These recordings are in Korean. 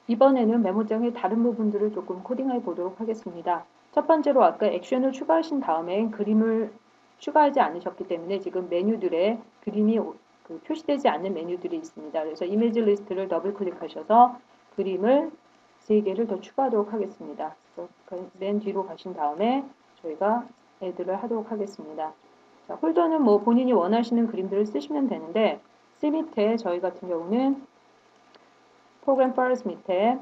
이번에는 메모장의 다른 부분들을 조금 코딩해 보도록 하겠습니다. 첫 번째로 아까 액션을 추가하신 다음에 그림을 추가하지 않으셨기 때문에 지금 메뉴들에 그림이 표시되지 않는 메뉴들이 있습니다. 그래서 이미지 리스트를 더블 클릭하셔서 그림을 3개를 더 추가하도록 하겠습니다. 그래서 맨 뒤로 가신 다음에 저희가 애드를 하도록 하겠습니다. 자, 홀더는 뭐 본인이 원하시는 그림들을 쓰시면 되는데 C 밑에 저희 같은 경우는 프로그램 파일스 밑에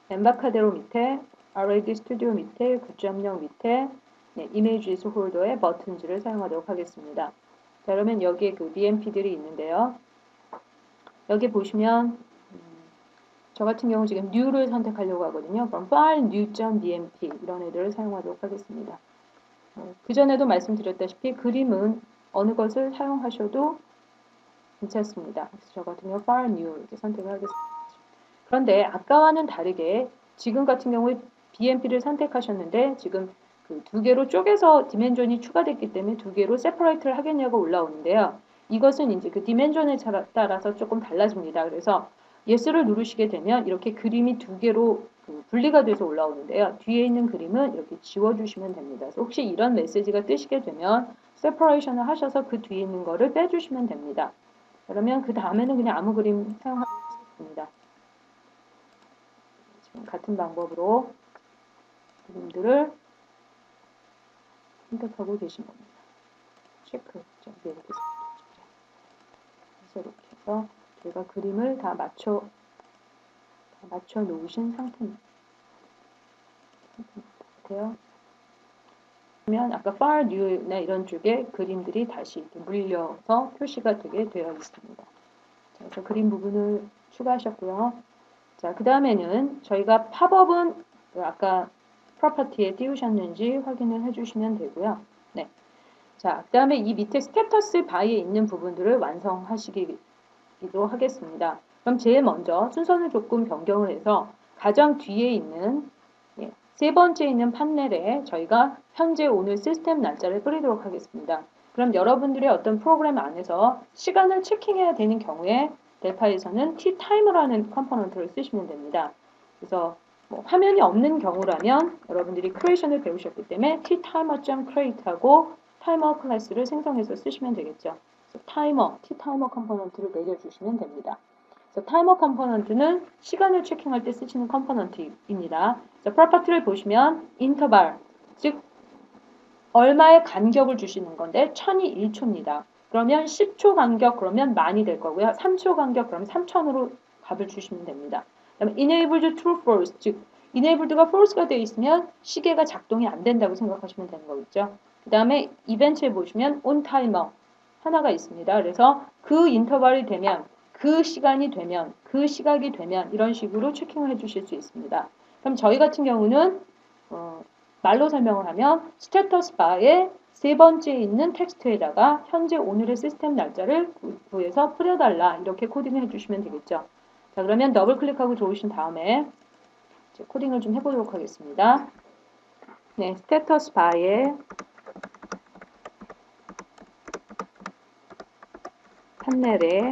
엠바카데로 밑에 RAD 스튜디오 밑에 9.0 밑에 이미지스 홀더의 버튼즈를 사용하도록 하겠습니다. 자, 그러면 여기에 그 BMP들이 있는데요. 여기 보시면 저 같은 경우 지금 new를 선택하려고 하거든요. 그럼 file new.bmp 이런 애들을 사용하도록 하겠습니다. 그 전에도 말씀드렸다시피 그림은 어느 것을 사용하셔도 괜찮습니다. 그래서 저 같은 경우 file new 이렇게 선택을 하겠습니다. 그런데 아까와는 다르게 지금 같은 경우에 BMP를 선택하셨는데 지금 그 2개로 쪼개서 디멘전이 추가됐기 때문에 2개로 세퍼레이트를 하겠냐고 올라오는데요. 이것은 이제 그 디멘전에 따라서 조금 달라집니다. 그래서 예스를 누르시게 되면 이렇게 그림이 2개로 분리가 돼서 올라오는데요. 뒤에 있는 그림은 이렇게 지워주시면 됩니다. 그래서 혹시 이런 메시지가 뜨시게 되면 세퍼레이션을 하셔서 그 뒤에 있는 거를 빼주시면 됩니다. 그러면 그 다음에는 그냥 아무 그림 사용하겠습니다. 같은 방법으로 그림들을 선택하고 계신 겁니다. 체크. 이렇게 이렇게 해서 저희가 그림을 다 맞춰 놓으신 상태입니다. 그러면 아까 file new나 이런 쪽에 그림들이 다시 이렇게 물려서 표시가 되게 되어 있습니다. 자, 그래서 그림 부분을 추가하셨고요. 자, 그 다음에는 저희가 팝업은 아까 프로퍼티에 띄우셨는지 확인을 해주시면 되고요. 네. 자, 그 다음에 이 밑에 스테터스 바에 있는 부분들을 완성하시기로 하겠습니다. 그럼 제일 먼저 순서를 조금 변경을 해서 가장 뒤에 있는 세 번째 있는 판넬에 저희가 현재 오늘 시스템 날짜를 뿌리도록 하겠습니다. 그럼 여러분들의 어떤 프로그램 안에서 시간을 체킹해야 되는 경우에 델파에서는 ttimer라는 컴포넌트를 쓰시면 됩니다. 그래서 화면이 없는 경우라면 여러분들이 creation을 배우셨기 때문에 ttimer.create하고 타이머 클래스를 생성해서 쓰시면 되겠죠. 타이머, ttimer 컴포넌트를 내려주시면 됩니다. 타이머 컴포넌트는 시간을 체킹할 때 쓰시는 컴포넌트입니다. 프로퍼티를 보시면 인터벌, 즉 얼마의 간격을 주시는 건데 1000이 1초입니다. 그러면 10초 간격 그러면 만이 될 거고요. 3초 간격 그러면 3000으로 값을 주시면 됩니다. 그다음에 enabled true false, 즉 enabled가 false가 되어 있으면 시계가 작동이 안 된다고 생각하시면 되는 거겠죠. 그 다음에 이벤트에 보시면 on timer 하나가 있습니다. 그래서 그 인터벌이 되면 그 시간이 되면 그 시각이 되면 이런 식으로 체킹을 해주실 수 있습니다. 그럼 저희 같은 경우는 말로 설명을 하면 스테터스 바에 세 번째에 있는 텍스트에다가 현재 오늘의 시스템 날짜를 구해서 뿌려달라 이렇게 코딩을 해주시면 되겠죠. 자, 그러면 더블 클릭하고 들어오신 다음에 이제 코딩을 좀 해보도록 하겠습니다. 네, 스테터스 바에 판넬에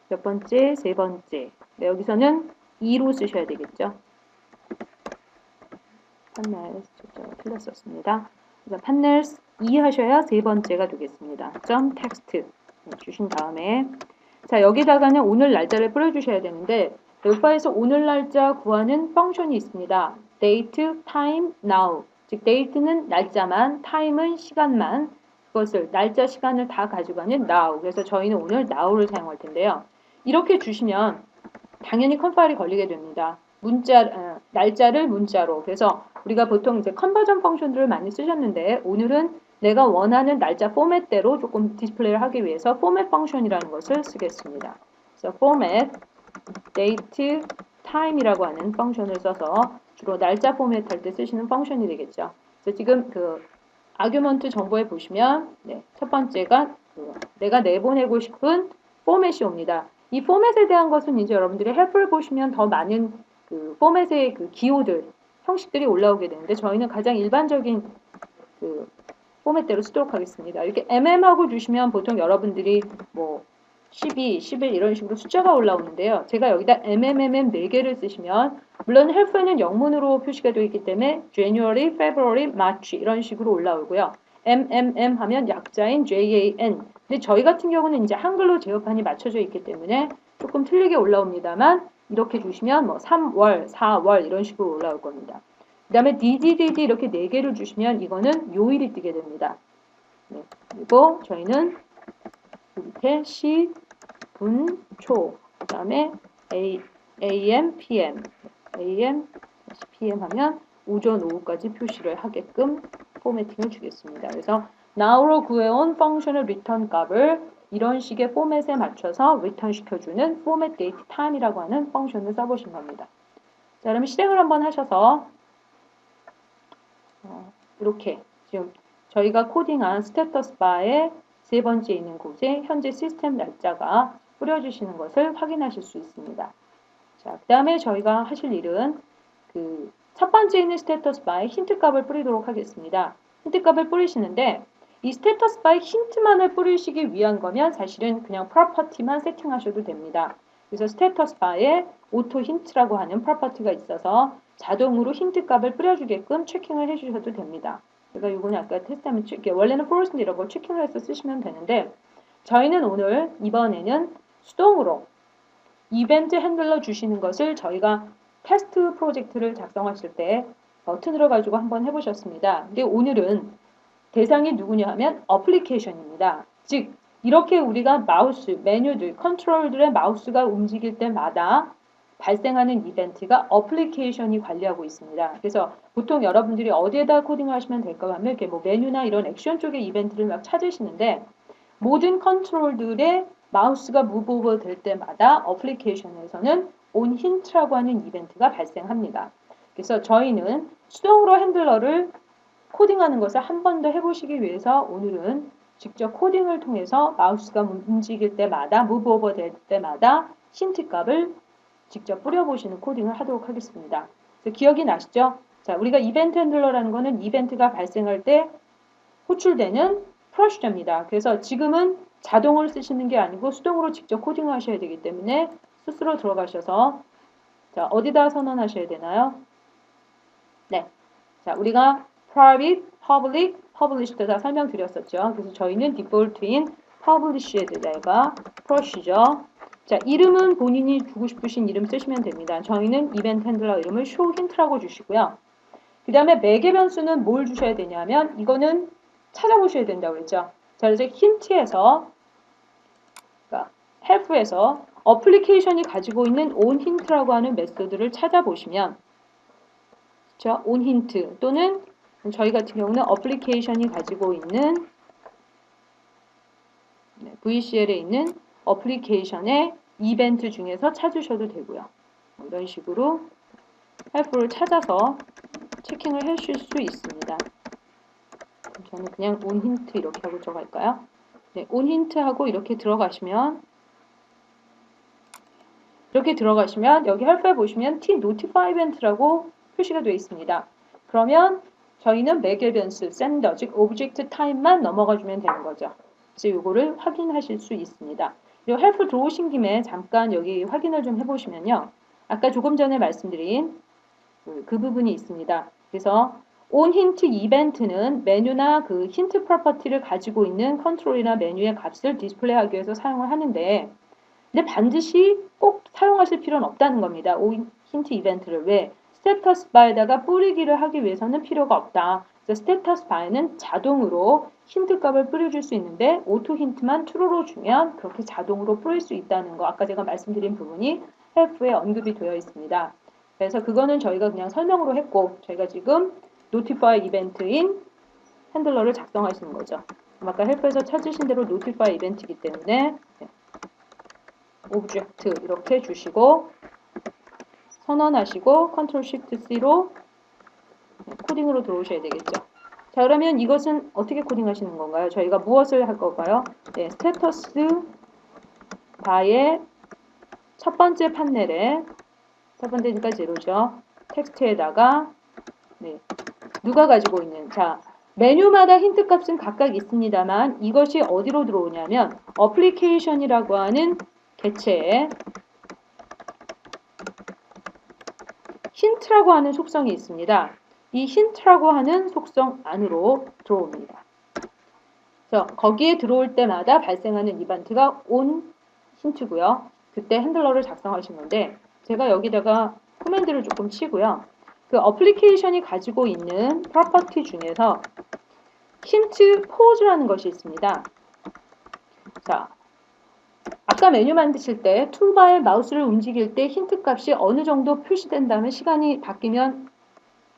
몇 번째, 세 번째. 네, 여기서는 2로 쓰셔야 되겠죠. 판넬 틀렸었습니다. 그래서 판넬 2 하셔야 세 번째가 되겠습니다. 점 텍스트 주신 다음에 자 여기다가는 오늘 날짜를 뿌려주셔야 되는데 델파에서 오늘 날짜 구하는 펑션이 있습니다. date, time, now. 즉 date는 날짜만, time은 시간만. 그것을 날짜, 시간을 다 가져가는 now. 그래서 저희는 오늘 now를 사용할 텐데요. 이렇게 주시면 당연히 컴파일이 걸리게 됩니다. 날짜를 문자로. 그래서 우리가 보통 이제 컨버전 펑션들을 많이 쓰셨는데 오늘은 내가 원하는 날짜 포맷대로 조금 디스플레이를 하기 위해서 포맷 펑션이라는 것을 쓰겠습니다. 그래서 format, date, time이라고 하는 펑션을 써서 주로 날짜 포맷할 때 쓰시는 펑션이 되겠죠. 그래서 지금 그 아규먼트 정보에 보시면 첫 번째가 내가 내보내고 싶은 포맷이 옵니다. 이 포맷에 대한 것은 이제 여러분들이 헬프를 보시면 더 많은 그 포맷의 그 기호들, 형식들이 올라오게 되는데 저희는 가장 일반적인 그 포맷대로 쓰도록 하겠습니다. 이렇게 mm하고 주시면 보통 여러분들이 뭐 12, 11 이런 식으로 숫자가 올라오는데요. 제가 여기다 MMMM 4개를 쓰시면 물론 help에는 영문으로 표시가 되어 있기 때문에 January, February, March 이런 식으로 올라오고요. MMM 하면 약자인 JAN. 근데 저희 같은 경우는 이제 한글로 제어판이 맞춰져 있기 때문에 조금 틀리게 올라옵니다만 이렇게 주시면 뭐 3월, 4월 이런 식으로 올라올 겁니다. 그 다음에 DDDD 이렇게 4개를 주시면 이거는 요일이 뜨게 됩니다. 네, 그리고 저희는 밑에 시, 분, 초, 그 다음에 AM, PM, AM, PM 하면 오전, 오후까지 표시를 하게끔 포매팅을 주겠습니다. 그래서 now로 구해온 펑션의 return 값을 이런 식의 포맷에 맞춰서 return 시켜주는 format date time이라고 하는 펑션을 써보신 겁니다. 자, 그러면 실행을 한번 하셔서 이렇게 지금 저희가 코딩한 스테터스 바의 세 번째 있는 곳에 현재 시스템 날짜가 뿌려주시는 것을 확인하실 수 있습니다. 자, 그 다음에 저희가 하실 일은 그 첫 번째 있는 스테터스 바에 힌트 값을 뿌리도록 하겠습니다. 힌트 값을 뿌리시는데 이 스테터스 바에 힌트만을 뿌리시기 위한 거면 사실은 그냥 프로퍼티만 세팅하셔도 됩니다. 그래서 스테터스 바에 오토 힌트라고 하는 프로퍼티가 있어서 자동으로 힌트 값을 뿌려주게끔 체킹을 해주셔도 됩니다. 제가 이거는 아까 테스트하면 원래는 false인데 이런 걸 체킹을 해서 쓰시면 되는데 저희는 오늘 이번에는 수동으로 이벤트 핸들러 주시는 것을 저희가 테스트 프로젝트를 작성하실 때 버튼으로 가지고 한번 해보셨습니다. 근데 오늘은 대상이 누구냐 하면 어플리케이션입니다. 즉 이렇게 우리가 마우스, 메뉴들, 컨트롤들의 마우스가 움직일 때마다 발생하는 이벤트가 어플리케이션이 관리하고 있습니다. 그래서 보통 여러분들이 어디에다 코딩을 하시면 될까 하면 이렇게 뭐 메뉴나 이런 액션 쪽의 이벤트를 막 찾으시는데 모든 컨트롤들의 마우스가 무브 오버 될 때마다 어플리케이션에서는 on hint라고 하는 이벤트가 발생합니다. 그래서 저희는 수동으로 핸들러를 코딩하는 것을 한 번 더 해보시기 위해서 오늘은 직접 코딩을 통해서 마우스가 움직일 때마다 무브 오버 될 때마다 힌트 값을 직접 뿌려보시는 코딩을 하도록 하겠습니다. 그래서 기억이 나시죠? 자, 우리가 이벤트 핸들러라는 것은 이벤트가 발생할 때 호출되는 프로시저입니다. 그래서 지금은 자동을 쓰시는 게 아니고 수동으로 직접 코딩을 하셔야 되기 때문에 스스로 들어가셔서 자, 어디다 선언하셔야 되나요? 네. 자, 우리가 private, public, published 다 설명드렸었죠. 그래서 저희는 디폴트인 published에다가 procedure. 자, 이름은 본인이 주고 싶으신 이름 쓰시면 됩니다. 저희는 이벤트 핸들러 이름을 show hint라고 주시고요. 그 다음에 매개 변수는 뭘 주셔야 되냐면 이거는 찾아보셔야 된다고 했죠. 자, 그래서 힌트에서 그러니까 help에서 어플리케이션이 가지고 있는 onHint라고 하는 메소드를 찾아보시면 그렇죠? onHint 또는 저희 같은 경우는 어플리케이션이 가지고 있는 VCL에 있는 어플리케이션의 이벤트 중에서 찾으셔도 되고요. 이런 식으로 help를 찾아서 체킹을 하실 수 있습니다. 저는 그냥 onHint 이렇게 하고 들어갈까요? 네, onHint 하고 이렇게 들어가시면 여기 help에 보시면 t notify event라고 표시가 되어 있습니다. 그러면 저희는 매개 변수 sender 즉 object time만 넘어가 주면 되는 거죠. 그래서 이거를 확인하실 수 있습니다. 그리고 help 들어오신 김에 잠깐 여기 확인을 좀 해보시면요. 아까 조금 전에 말씀드린 그 부분이 있습니다. 그래서 onHint 이벤트는 메뉴나 그 힌트 프로퍼티를 가지고 있는 컨트롤이나 메뉴의 값을 디스플레이하기 위해서 사용을 하는데 근데 반드시 꼭 사용하실 필요는 없다는 겁니다. onHint 이벤트를 왜? 스테터스 바에다가 뿌리기를 하기 위해서는 필요가 없다. 그래서 스테터스 바에는 자동으로 힌트 값을 뿌려줄 수 있는데 오토 힌트만 true로 주면 그렇게 자동으로 뿌릴 수 있다는 거 아까 제가 말씀드린 부분이 help에 언급이 되어 있습니다. 그래서 그거는 저희가 그냥 설명으로 했고 저희가 지금 notify 이벤트인 핸들러를 작성하시는 거죠. 아까 help에서 찾으신 대로 notify 이벤트이기 때문에 object 이렇게 주시고 선언하시고 Ctrl Shift C로 코딩으로 들어오셔야 되겠죠. 자, 그러면 이것은 어떻게 코딩하시는 건가요? 저희가 무엇을 할 건가요? 네, 스테터스 바의 첫 번째 판넬에 첫 번째니까 제로죠. 텍스트에다가 네, 누가 가지고 있는 자 메뉴마다 힌트 값은 각각 있습니다만 이것이 어디로 들어오냐면 어플리케이션이라고 하는 개체에 힌트라고 하는 속성이 있습니다. 이 힌트라고 하는 속성 안으로 들어옵니다. 그래서 거기에 들어올 때마다 발생하는 이벤트가 on 힌트고요. 그때 핸들러를 작성하신 건데 제가 여기다가 코맨드를 조금 치고요. 그 어플리케이션이 가지고 있는 프로퍼티 중에서 힌트 포즈라는 것이 있습니다. 자, 아까 메뉴 만드실 때 툴바에 마우스를 움직일 때 힌트 값이 어느 정도 표시된 다음에 시간이 바뀌면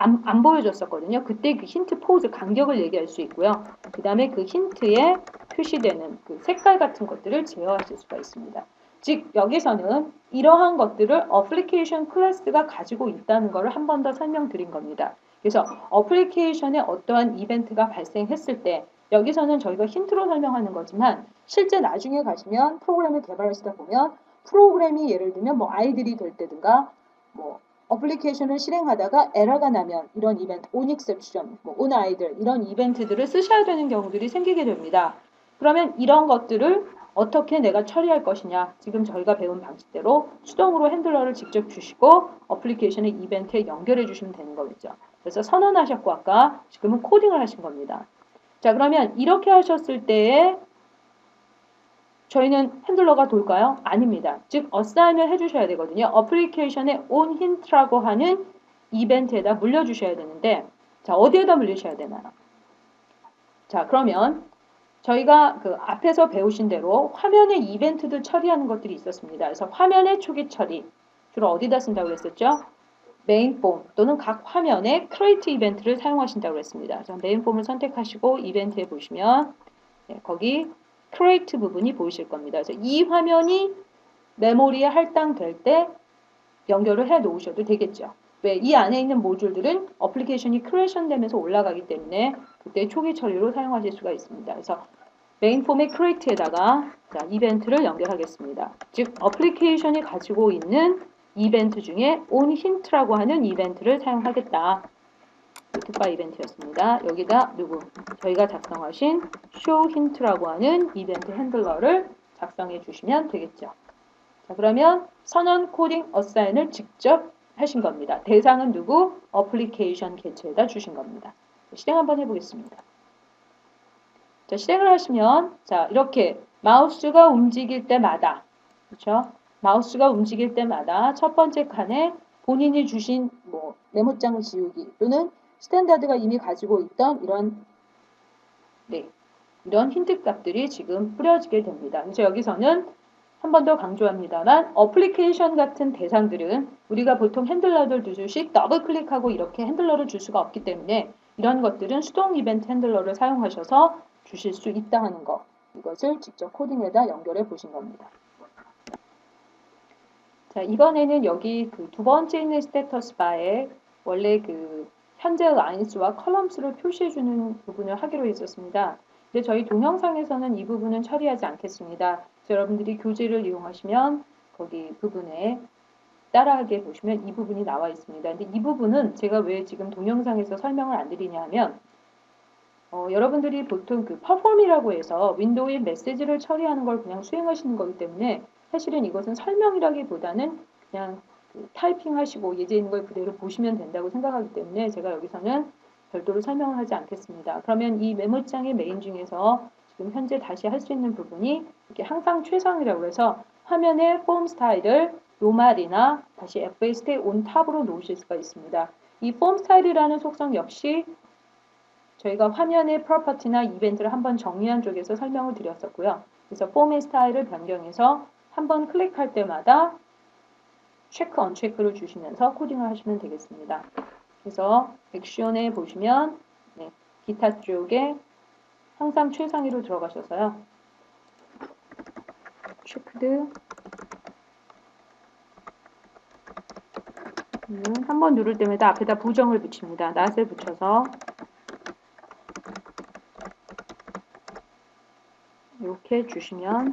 안 보여줬었거든요. 그때 그 힌트 포즈 간격을 얘기할 수 있고요. 그 다음에 그 힌트에 표시되는 그 색깔 같은 것들을 제어하실 수가 있습니다. 즉 여기서는 이러한 것들을 어플리케이션 클래스가 가지고 있다는 것을 한 번 더 설명드린 겁니다. 그래서 어플리케이션에 어떠한 이벤트가 발생했을 때 여기서는 저희가 힌트로 설명하는 거지만 실제 나중에 가시면 프로그램을 개발하시다 보면 프로그램이 예를 들면 뭐 아이들이 될 때든가 뭐 어플리케이션을 실행하다가 에러가 나면 이런 이벤트, on exception, 뭐 on idle 이런 이벤트들을 쓰셔야 되는 경우들이 생기게 됩니다. 그러면 이런 것들을 어떻게 내가 처리할 것이냐. 지금 저희가 배운 방식대로 수동으로 핸들러를 직접 주시고 어플리케이션의 이벤트에 연결해 주시면 되는 거겠죠. 그래서 선언하셨고 아까 지금은 코딩을 하신 겁니다. 자, 그러면 이렇게 하셨을 때에 저희는 핸들러가 돌까요? 아닙니다. 즉, 어사인을 해주셔야 되거든요. 어플리케이션에 on hint라고 하는 이벤트에다 물려주셔야 되는데, 자, 어디에다 물리셔야 되나요? 자, 그러면 저희가 그 앞에서 배우신 대로 화면에 이벤트들 처리하는 것들이 있었습니다. 그래서 화면의 초기 처리, 주로 어디다 쓴다고 그랬었죠? 메인 폼 또는 각 화면에 create 이벤트를 사용하신다고 그랬습니다. 그래서 메인 폼을 선택하시고 이벤트에 보시면 거기 create 부분이 보이실 겁니다. 그래서 이 화면이 메모리에 할당될 때 연결을 해 놓으셔도 되겠죠. 왜? 이 안에 있는 모듈들은 어플리케이션이 크리에이션 되면서 올라가기 때문에 그때 초기 처리로 사용하실 수가 있습니다. 그래서 메인 폼의 create에다가 이벤트를 연결하겠습니다. 즉 어플리케이션이 가지고 있는 이벤트 중에 on hint라고 하는 이벤트를 사용하겠다. 특바 이벤트였습니다. 여기다 누구? 저희가 작성하신 show hint라고 하는 이벤트 핸들러를 작성해 주시면 되겠죠. 자, 그러면 선언 코딩 어사인을 직접 하신 겁니다. 대상은 누구? 어플리케이션 개체에다 주신 겁니다. 실행 한번 해보겠습니다. 자, 실행을 하시면 자, 이렇게 마우스가 움직일 때마다 그렇죠? 마우스가 움직일 때마다 첫 번째 칸에 본인이 주신 뭐 메모장 지우기 또는 스탠다드가 이미 가지고 있던 이런 힌트 값들이 지금 뿌려지게 됩니다. 그래서 여기서는 한 번 더 강조합니다만 어플리케이션 같은 대상들은 우리가 보통 핸들러들 두듯이 더블 클릭하고 이렇게 핸들러를 줄 수가 없기 때문에 이런 것들은 수동 이벤트 핸들러를 사용하셔서 주실 수 있다 하는 것. 이것을 직접 코딩에다 연결해 보신 겁니다. 자, 이번에는 여기 그 두 번째 있는 스테터스 바에 원래 그 현재 라인스와 컬럼스를 표시해 주는 부분을 하기로 했었습니다. 근데 저희 동영상에서는 이 부분은 처리하지 않겠습니다. 여러분들이 교재를 이용하시면 거기 부분에 따라하게 보시면 이 부분이 나와 있습니다. 근데 이 부분은 제가 왜 지금 동영상에서 설명을 안 드리냐 하면 여러분들이 보통 그 퍼폼이라고 해서 윈도우에 메시지를 처리하는 걸 그냥 수행하시는 거기 때문에 사실은 이것은 설명이라기보다는 그냥 그 타이핑하시고 예제 있는 걸 그대로 보시면 된다고 생각하기 때문에 제가 여기서는 별도로 설명을 하지 않겠습니다. 그러면 이 메모장의 메인 중에서 지금 현재 다시 할 수 있는 부분이 이렇게 항상 최상이라고 해서 화면의 폼 스타일을 노말이나 다시 FST on 탑으로 놓으실 수가 있습니다. 이 폼 스타일이라는 속성 역시 저희가 화면의 프로퍼티나 이벤트를 한번 정리한 쪽에서 설명을 드렸었고요. 그래서 폼의 스타일을 변경해서 한번 클릭할 때마다 체크, 언체크를 주시면서 코딩을 하시면 되겠습니다. 그래서 액션에 보시면 기타 쪽에 항상 최상위로 들어가셔서요. 체크드 한번 누를 때마다 앞에다 부정을 붙입니다. 낫을 붙여서 이렇게 주시면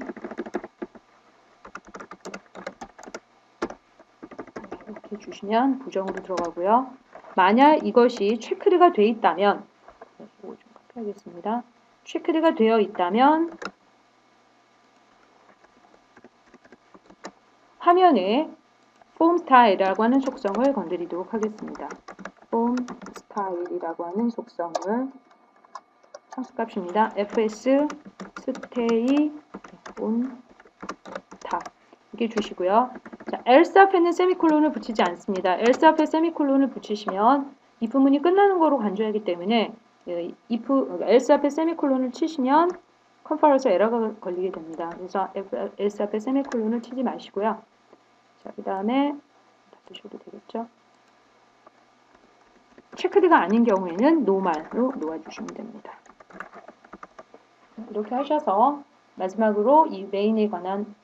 부정으로 들어가고요. 만약 이것이 체크가 돼 있다면 체크하겠습니다. 체크가 되어 있다면 화면에 폼 스타일이라고 하는 속성을 건드리도록 하겠습니다. 폼 스타일이라고 하는 속성을 참수값입니다. fs stay on 탑 이렇게 주시고요. 자, else 앞에는 세미콜론을 붙이지 않습니다. else 앞에 세미콜론을 붙이시면 이 부분이 끝나는 거로 간주하기 때문에 else 앞에 세미콜론을 치시면 컴파일러서 에러가 걸리게 됩니다. 그래서 else 앞에 세미콜론을 치지 마시고요. 자, 그 다음에 쓰셔도 되겠죠. 체크드가 아닌 경우에는 노말로 놓아주시면 됩니다. 이렇게 하셔서 마지막으로 이 메인에 관한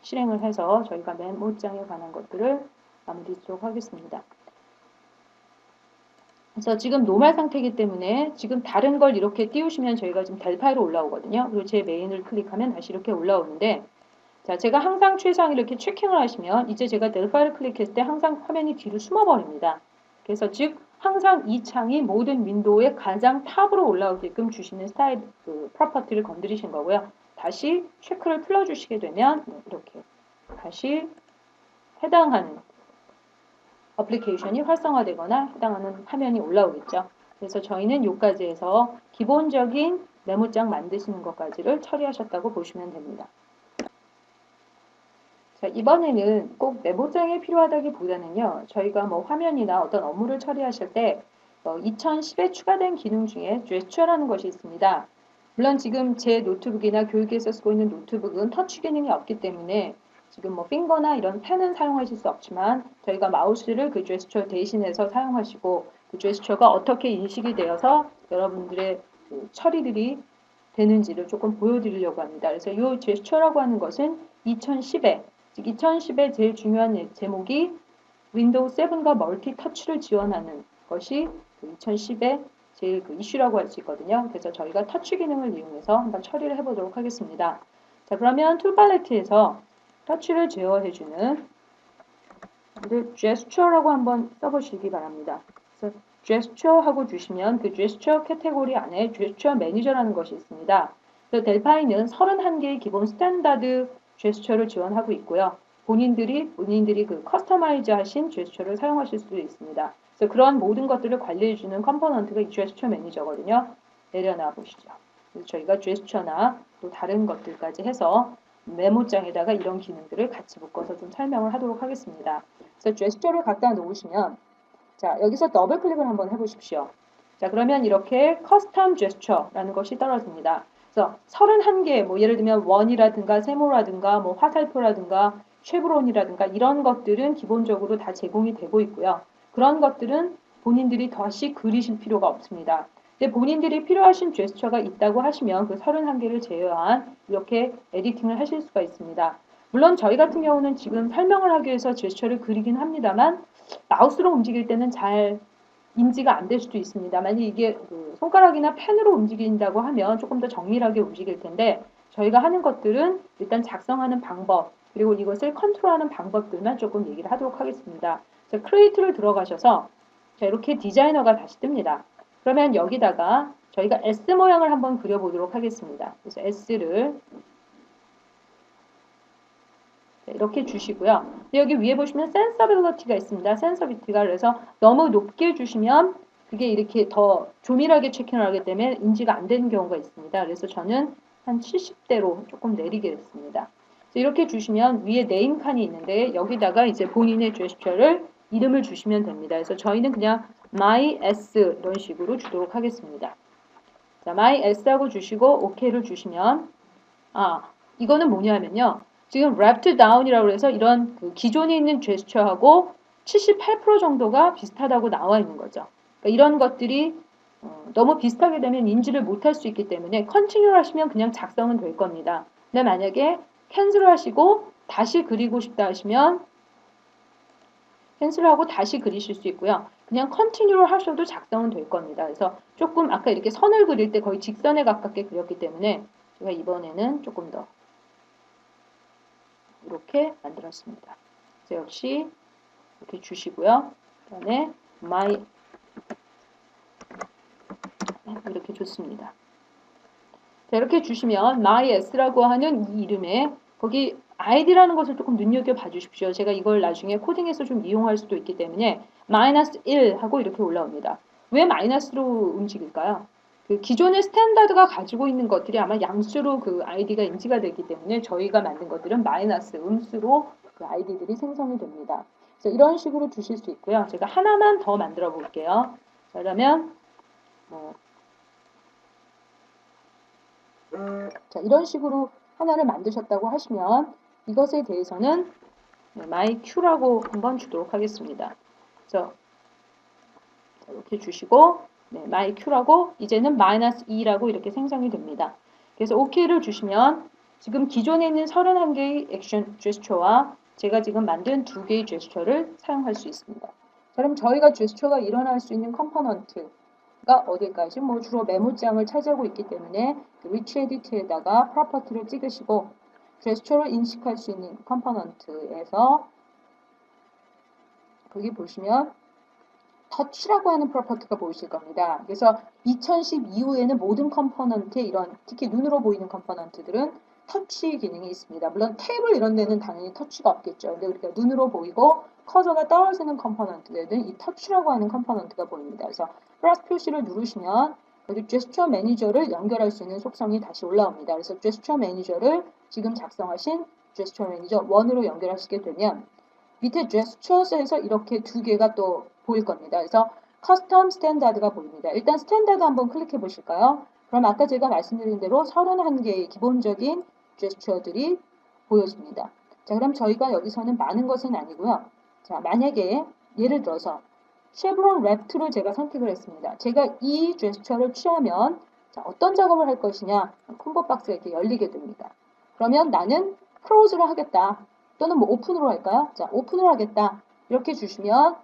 실행을 해서 저희가 메모장에 관한 것들을 마무리 짓도록 하겠습니다. 그래서 지금 노말 상태이기 때문에 지금 다른 걸 이렇게 띄우시면 저희가 지금 델 파일로 올라오거든요. 그리고 제 메인을 클릭하면 다시 이렇게 올라오는데 자, 제가 항상 최상 이렇게 체킹을 하시면 이제 제가 델 파일을 클릭했을 때 항상 화면이 뒤로 숨어버립니다. 그래서 즉 항상 이 창이 모든 윈도우의 가장 탑으로 올라오게끔 주시는 스타일 프로퍼티를 건드리신 거고요. 다시 체크를 풀어주시게 되면 이렇게 다시 해당하는 어플리케이션이 활성화되거나 해당하는 화면이 올라오겠죠. 그래서 저희는 여기까지 해서 기본적인 메모장 만드시는 것까지를 처리하셨다고 보시면 됩니다. 자, 이번에는 꼭 메모장이 필요하다기보다는요. 저희가 뭐 화면이나 어떤 업무를 처리하실 때 2010에 추가된 기능 중에 제스처라는 것이 있습니다. 물론 지금 제 노트북이나 교육에서 쓰고 있는 노트북은 터치 기능이 없기 때문에 지금 뭐 핑거나 이런 펜은 사용하실 수 없지만 저희가 마우스를 그 제스처 대신해서 사용하시고 그 제스처가 어떻게 인식이 되어서 여러분들의 그 처리들이 되는지를 조금 보여드리려고 합니다. 그래서 이 제스처라고 하는 것은 2010에 즉 2010의 제일 중요한 제목이 윈도우 7과 멀티 터치를 지원하는 것이 2010의 제일 이슈라고 할 수 있거든요. 그래서 저희가 터치 기능을 이용해서 한번 처리를 해보도록 하겠습니다. 자, 그러면 툴 팔레트에서 터치를 제어해주는 제스처라고 한번 써보시기 바랍니다. 그래서 제스처 하고 주시면 그 제스처 캐테고리 안에 제스처 매니저라는 것이 있습니다. 그래서 델파이는 31개의 기본 스탠다드 제스처를 지원하고 있고요. 본인들이 그 커스터마이즈 하신 제스처를 사용하실 수도 있습니다. 그래서 그런 모든 것들을 관리해주는 컴포넌트가 이 제스처 매니저거든요. 내려놔 보시죠. 그래서 저희가 제스처나 또 다른 것들까지 해서 메모장에다가 이런 기능들을 같이 묶어서 좀 설명을 하도록 하겠습니다. 그래서 제스처를 갖다 놓으시면 자, 여기서 더블 클릭을 한번 해보십시오. 자, 그러면 이렇게 커스텀 제스처라는 것이 떨어집니다. 그래서 31개, 뭐 예를 들면 원이라든가 세모라든가 뭐 화살표라든가 쉐브론이라든가 이런 것들은 기본적으로 다 제공이 되고 있고요. 그런 것들은 본인들이 다시 그리실 필요가 없습니다. 근데 본인들이 필요하신 제스처가 있다고 하시면 그 31개를 제외한 이렇게 에디팅을 하실 수가 있습니다. 물론 저희 같은 경우는 지금 설명을 하기 위해서 제스처를 그리긴 합니다만 마우스로 움직일 때는 잘 인지가 안 될 수도 있습니다. 만약 이게 손가락이나 펜으로 움직인다고 하면 조금 더 정밀하게 움직일 텐데 저희가 하는 것들은 일단 작성하는 방법 그리고 이것을 컨트롤하는 방법들만 조금 얘기를 하도록 하겠습니다. 자, 크리에이트를 들어가셔서 자, 이렇게 디자이너가 다시 뜹니다. 그러면 여기다가 저희가 S 모양을 한번 그려보도록 하겠습니다. 그래서 S를 이렇게 주시고요. 여기 위에 보시면 센서빌리티가 있습니다. 센서빌리티가 그래서 너무 높게 주시면 그게 이렇게 더 조밀하게 체킹을 하기 때문에 인지가 안 되는 경우가 있습니다. 그래서 저는 한 70대로 조금 내리게 됐습니다. 이렇게 주시면 위에 네임 칸이 있는데 여기다가 이제 본인의 제스처를 이름을 주시면 됩니다. 그래서 저희는 그냥 my s 이런 식으로 주도록 하겠습니다. 자, my s 하고 주시고 OK를 주시면 이거는 뭐냐면요. 지금 left down이라고 해서 이런 기존에 있는 제스처하고 78% 정도가 비슷하다고 나와 있는 거죠. 그러니까 이런 것들이 너무 비슷하게 되면 인지를 못할 수 있기 때문에 컨티뉴 하시면 그냥 작성은 될 겁니다. 근데 만약에 캔슬 하시고 다시 그리고 싶다 하시면 캔슬하고 다시 그리실 수 있고요. 그냥 컨티뉴로 하셔도 작성은 될 겁니다. 그래서 조금 아까 이렇게 선을 그릴 때 거의 직선에 가깝게 그렸기 때문에 제가 이번에는 조금 더 이렇게 만들었습니다. 그래서 역시 이렇게 주시고요. 그 다음에 my 이렇게 줬습니다. 자, 이렇게 주시면 myS라고 하는 이 이름에 거기 id라는 것을 조금 눈여겨봐 주십시오. 제가 이걸 나중에 코딩에서 좀 이용할 수도 있기 때문에 -1 하고 이렇게 올라옵니다. 왜 마이너스로 움직일까요? 그 기존의 스탠다드가 가지고 있는 것들이 아마 양수로 그 id가 인지가 되기 때문에 저희가 만든 것들은 마이너스 음수로 그 id들이 생성이 됩니다. 그래서 이런 식으로 주실 수 있고요. 제가 하나만 더 만들어 볼게요. 자, 그러면 자, 이런 식으로 하나를 만드셨다고 하시면 이것에 대해서는 myQ라고 한번 주도록 하겠습니다. 그래서 이렇게 주시고 myQ라고 이제는 -2라고 이렇게 생성이 됩니다. 그래서 OK를 주시면 지금 기존에 있는 31개의 액션 제스처와 제가 지금 만든 2개의 제스처를 사용할 수 있습니다. 자, 그럼 저희가 제스처가 일어날 수 있는 컴포넌트가 어딜까요? 지금 뭐 주로 메모장을 차지하고 있기 때문에 그 Rich Edit에다가 프로퍼티를 찍으시고 제스처를 인식할 수 있는 컴포넌트에서 거기 보시면 터치라고 하는 프로퍼티가 보이실 겁니다. 그래서 2010 이후에는 모든 컴포넌트에 이런 특히 눈으로 보이는 컴포넌트들은 터치 기능이 있습니다. 물론 테이블 이런 데는 당연히 터치가 없겠죠. 근데 우리가 눈으로 보이고 커서가 떨어지는 컴포넌트들은 이 터치라고 하는 컴포넌트가 보입니다. 그래서 플러스 표시를 누르시면 여기 제스처 매니저를 연결할 수 있는 속성이 다시 올라옵니다. 그래서 제스처 매니저를 지금 작성하신 제스처 매니저 1으로 연결하시게 되면 밑에 제스처에서 이렇게 두 개가 또 보일 겁니다. 그래서 커스텀 스탠다드가 보입니다. 일단 스탠다드 한번 클릭해 보실까요? 그럼 아까 제가 말씀드린 대로 31개의 기본적인 제스처들이 보여집니다. 자, 그럼 저희가 여기서는 많은 것은 아니고요. 자, 만약에 예를 들어서 쉐브론 레프트를 제가 선택을 했습니다. 제가 이 제스처를 취하면 자, 어떤 작업을 할 것이냐? 콤보 박스가 이렇게 열리게 됩니다. 그러면 나는 클로즈를 하겠다. 또는 뭐 오픈으로 할까요? 자, 오픈을 하겠다. 이렇게 주시면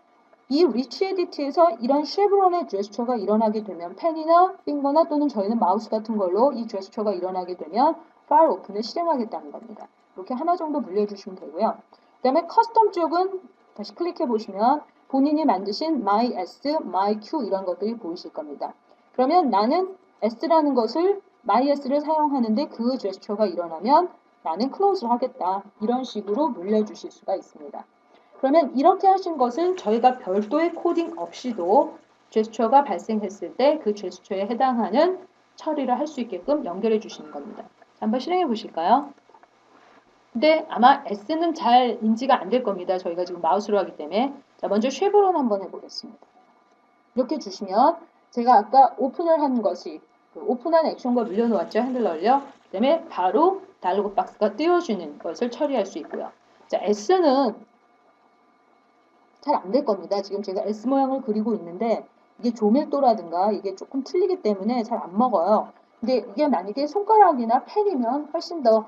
이 리치 에디트에서 이런 쉐브론의 제스처가 일어나게 되면 펜이나 핑거나 또는 저희는 마우스 같은 걸로 이 제스처가 일어나게 되면 파일 오픈을 실행하겠다는 겁니다. 이렇게 하나 정도 물려주시면 되고요. 그 다음에 커스텀 쪽은 다시 클릭해 보시면 본인이 만드신 myS, myQ 이런 것들이 보이실 겁니다. 그러면 나는 S라는 것을 myS를 사용하는데 그 제스처가 일어나면 나는 클로즈를 하겠다. 이런 식으로 물려주실 수가 있습니다. 그러면 이렇게 하신 것은 저희가 별도의 코딩 없이도 제스처가 발생했을 때 그 제스처에 해당하는 처리를 할 수 있게끔 연결해 주시는 겁니다. 한번 실행해 보실까요? 근데 아마 S는 잘 인지가 안 될 겁니다. 저희가 지금 마우스로 하기 때문에. 자, 먼저 쉐브론 한번 해보겠습니다. 이렇게 주시면 제가 아까 오픈을 한 것이 오픈한 액션과 물려놓았죠. 핸들러를요. 그 다음에 바로 다이로그 박스가 띄워주는 것을 처리할 수 있고요. 자, S는 잘 안 될 겁니다. 지금 제가 S 모양을 그리고 있는데 이게 조밀도라든가 이게 조금 틀리기 때문에 잘 안 먹어요. 근데 이게 만약에 손가락이나 펜이면 훨씬 더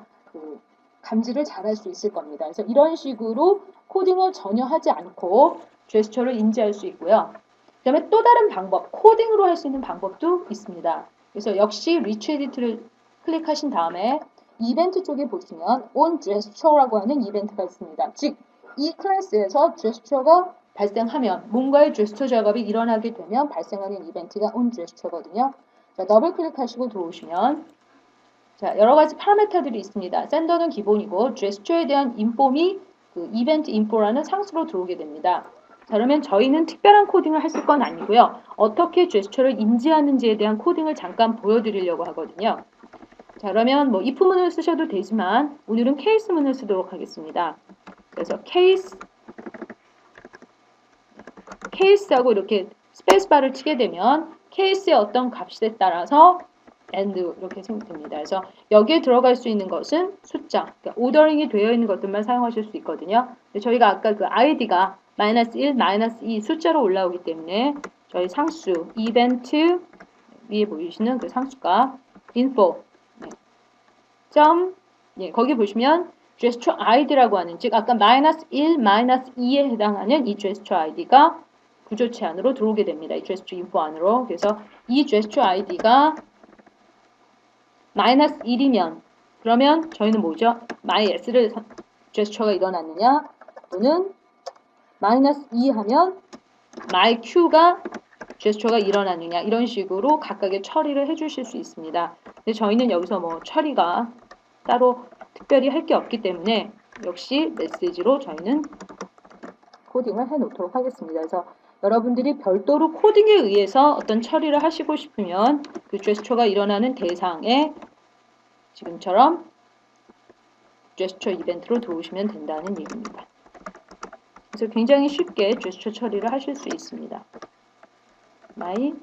감지를 잘 할 수 있을 겁니다. 그래서 이런 식으로 코딩을 전혀 하지 않고 제스처를 인지할 수 있고요. 그 다음에 또 다른 방법, 코딩으로 할 수 있는 방법도 있습니다. 그래서 역시 리치 에디트를 클릭하신 다음에 이벤트 쪽에 보시면 on gesture라고 하는 이벤트가 있습니다. 즉, 이 클래스에서 제스처가 발생하면 뭔가의 제스처 작업이 일어나게 되면 발생하는 이벤트가 on gesture거든요. 자, 더블 클릭하시고 들어오시면 자, 여러 가지 파라미터들이 있습니다. 샌더는 기본이고 제스처에 대한 인폼이 그 이벤트 인포라는 상수로 들어오게 됩니다. 자, 그러면 저희는 특별한 코딩을 했을 건 아니고요. 어떻게 제스처를 인지하는지에 대한 코딩을 잠깐 보여드리려고 하거든요. 자, 그러면 뭐 if문을 쓰셔도 되지만 오늘은 케이스문을 쓰도록 하겠습니다. 그래서 케이스하고 이렇게 스페이스바를 치게 되면 케이스의 어떤 값에 따라서 and 이렇게 생깁니다. 그래서 여기에 들어갈 수 있는 것은 숫자, 그러니까 오더링이 되어 있는 것들만 사용하실 수 있거든요. 저희가 아까 그 id가 -1, -2 숫자로 올라오기 때문에 저희 상수, 이벤트 위에 보이시는 그 상수가 info 거기 보시면 gesture id라고 하는 즉 아까 -1, -2에 해당하는 이 gesture id가 구조체 안으로 들어오게 됩니다. 이 gesture info 안으로. 그래서 이 gesture id가 -1이면 그러면 저희는 뭐죠? myS를 gesture가 일어났느냐 또는 -2 하면 myQ가 제스처가 일어나느냐 이런 식으로 각각의 처리를 해주실 수 있습니다. 근데 저희는 여기서 뭐 처리가 따로 특별히 할 게 없기 때문에 역시 메시지로 저희는 코딩을 해 놓도록 하겠습니다. 그래서 여러분들이 별도로 코딩에 의해서 어떤 처리를 하시고 싶으면 그 제스처가 일어나는 대상에 지금처럼 제스처 이벤트로 들어오시면 된다는 얘기입니다. 그래서 굉장히 쉽게 제스처 처리를 하실 수 있습니다. my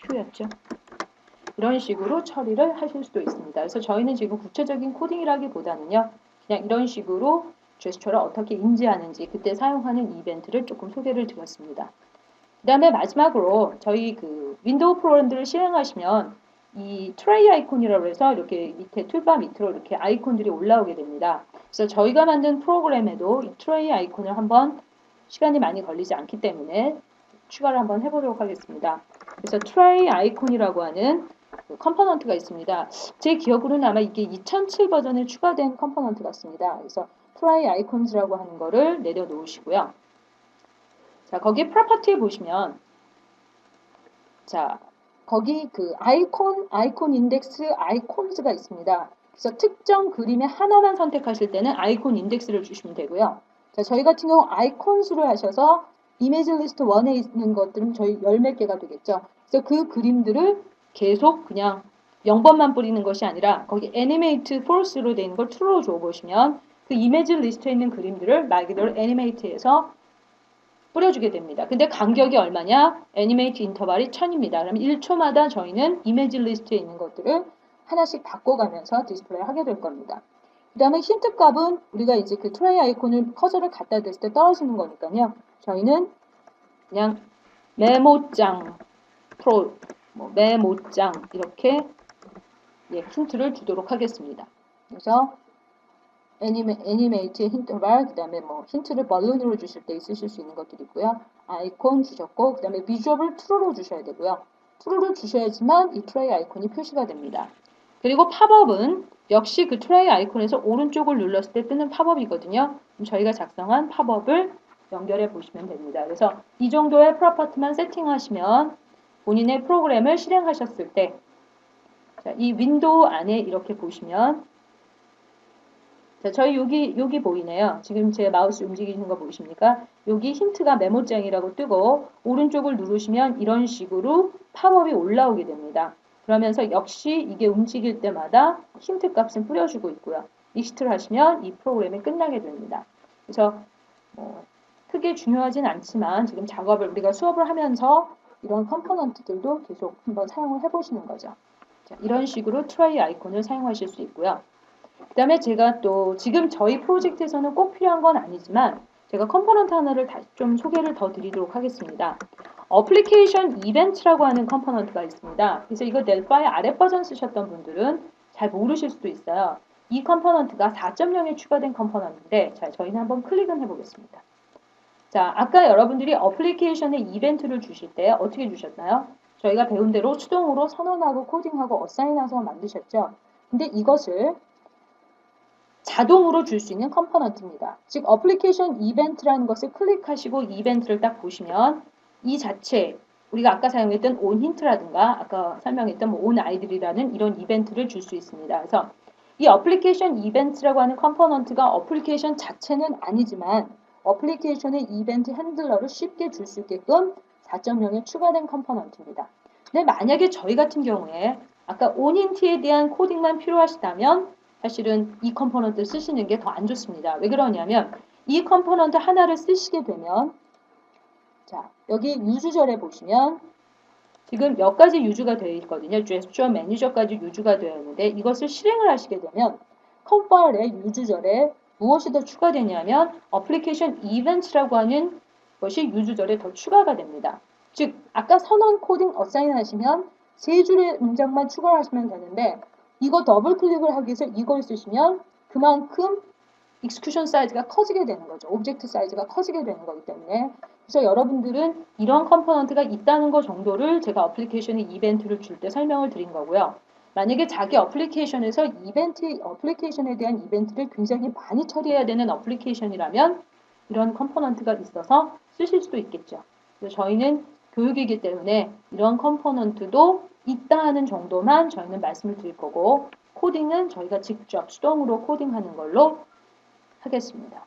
Q였죠. 이런 식으로 처리를 하실 수도 있습니다. 그래서 저희는 지금 구체적인 코딩이라기보다는요. 그냥 이런 식으로 제스처를 어떻게 인지하는지 그때 사용하는 이벤트를 조금 소개를 드렸습니다. 그 다음에 마지막으로 저희 그 윈도우 프로그램들을 실행하시면 이 트레이 아이콘이라고 해서 이렇게 밑에 툴바 밑으로 이렇게 아이콘들이 올라오게 됩니다. 그래서 저희가 만든 프로그램에도 이 트레이 아이콘을 한번 시간이 많이 걸리지 않기 때문에 추가를 한번 해보도록 하겠습니다. 그래서 트레이 아이콘이라고 하는 그 컴포넌트가 있습니다. 제 기억으로는 아마 이게 2007 버전에 추가된 컴포넌트 같습니다. 그래서 트레이 아이콘즈라고 하는 거를 내려놓으시고요. 자, 거기 프로퍼티에 보시면 자, 거기 그 아이콘 인덱스 아이콘즈가 있습니다. 그래서 특정 그림의 하나만 선택하실 때는 아이콘 인덱스를 주시면 되고요. 자, 저희 같은 경우 아이콘수를 하셔서 이미지 리스트 1에 있는 것들은 저희 열 몇 개가 되겠죠. 그래서 그 그림들을 계속 그냥 0번만 뿌리는 것이 아니라 거기 애니메이트 force로 되어 있는 걸 true로 줘보시면 그 이미지 리스트에 있는 그림들을 말 그대로 애니메이트해서 뿌려주게 됩니다. 근데 간격이 얼마냐? 애니메이트 인터벌이 1000입니다. 그러면 1초마다 저희는 이미지 리스트에 있는 것들을 하나씩 바꿔가면서 디스플레이 하게 될 겁니다. 그 다음에 힌트 값은 우리가 이제 그 트레이 아이콘을 커서를 갖다 댔을 때 떨어지는 거니까요. 저희는 그냥 메모장, 메모장 이렇게 힌트를 주도록 하겠습니다. 그래서 애니메이트 힌트발, 그 다음에 뭐 힌트를 벌룬으로 주실 때 있으실 수 있는 것들이 있고요. 아이콘 주셨고, 그 다음에 비주얼을 true로 주셔야 되고요. true로 주셔야지만 이 트레이 아이콘이 표시가 됩니다. 그리고 팝업은 역시 그 트레이 아이콘에서 오른쪽을 눌렀을 때 뜨는 팝업이거든요. 그럼 저희가 작성한 팝업을 연결해 보시면 됩니다. 그래서 이 정도의 프로퍼티만 세팅하시면 본인의 프로그램을 실행하셨을 때 자, 이 윈도우 안에 이렇게 보시면 자, 저희 여기 보이네요. 지금 제 마우스 움직이는 거 보이십니까? 여기 힌트가 메모장이라고 뜨고 오른쪽을 누르시면 이런 식으로 팝업이 올라오게 됩니다. 그러면서 역시 이게 움직일 때마다 힌트 값은 뿌려주고 있고요. 익시트를 하시면 이 프로그램이 끝나게 됩니다. 그래서 크게 중요하진 않지만 지금 작업을 우리가 수업을 하면서 이런 컴포넌트들도 계속 한번 사용을 해보시는 거죠. 자, 이런 식으로 트레이 아이콘을 사용하실 수 있고요. 그 다음에 제가 또 지금 저희 프로젝트에서는 꼭 필요한 건 아니지만 제가 컴포넌트 하나를 좀 소개를 더 드리도록 하겠습니다. 어플리케이션 이벤트라고 하는 컴포넌트가 있습니다. 그래서 이거 델파의 아래 버전 쓰셨던 분들은 잘 모르실 수도 있어요. 이 컴포넌트가 4.0에 추가된 컴포넌트인데 자, 저희는 한번 클릭을 해보겠습니다. 자, 아까 여러분들이 어플리케이션에 이벤트를 주실 때 어떻게 주셨나요? 저희가 배운 대로 수동으로 선언하고 코딩하고 어사인해서 만드셨죠? 근데 이것을 자동으로 줄 수 있는 컴포넌트입니다. 즉 어플리케이션 이벤트라는 것을 클릭하시고 이벤트를 딱 보시면 이 자체 우리가 아까 사용했던 onHint라든가 아까 설명했던 onId라는 이런 이벤트를 줄 수 있습니다. 그래서 이 어플리케이션 이벤트라고 하는 컴포넌트가 어플리케이션 자체는 아니지만 어플리케이션의 이벤트 핸들러를 쉽게 줄 수 있게끔 4.0에 추가된 컴포넌트입니다. 근데 만약에 저희 같은 경우에 아까 onInt에 대한 코딩만 필요하시다면 사실은 이 컴포넌트를 쓰시는 게 더 안 좋습니다. 왜 그러냐면 이 컴포넌트 하나를 쓰시게 되면 자 여기 유주절에 보시면 지금 몇 가지 유주가 되어 있거든요. 제스처 매니저까지 유주가 되어 있는데 이것을 실행을 하시게 되면 컴파일의 유주절에 무엇이 더 추가되냐면 어플리케이션 이벤트라고 하는 것이 유주절에 더 추가가 됩니다. 즉 아까 선언 코딩 어사인 하시면 세 줄의 문장만 추가하시면 되는데 이거 더블 클릭을 하기 위해서 이걸 쓰시면 그만큼 익스큐션 사이즈가 커지게 되는 거죠. 오브젝트 사이즈가 커지게 되는 거기 때문에 그래서 여러분들은 이런 컴포넌트가 있다는 것 정도를 제가 어플리케이션에 이벤트를 줄 때 설명을 드린 거고요. 만약에 자기 어플리케이션에서 어플리케이션에 대한 이벤트를 굉장히 많이 처리해야 되는 어플리케이션이라면 이런 컴포넌트가 있어서 쓰실 수도 있겠죠. 그래서 저희는 교육이기 때문에 이런 컴포넌트도 있다 하는 정도만 저희는 말씀을 드릴 거고 코딩은 저희가 직접 수동으로 코딩하는 걸로 하겠습니다.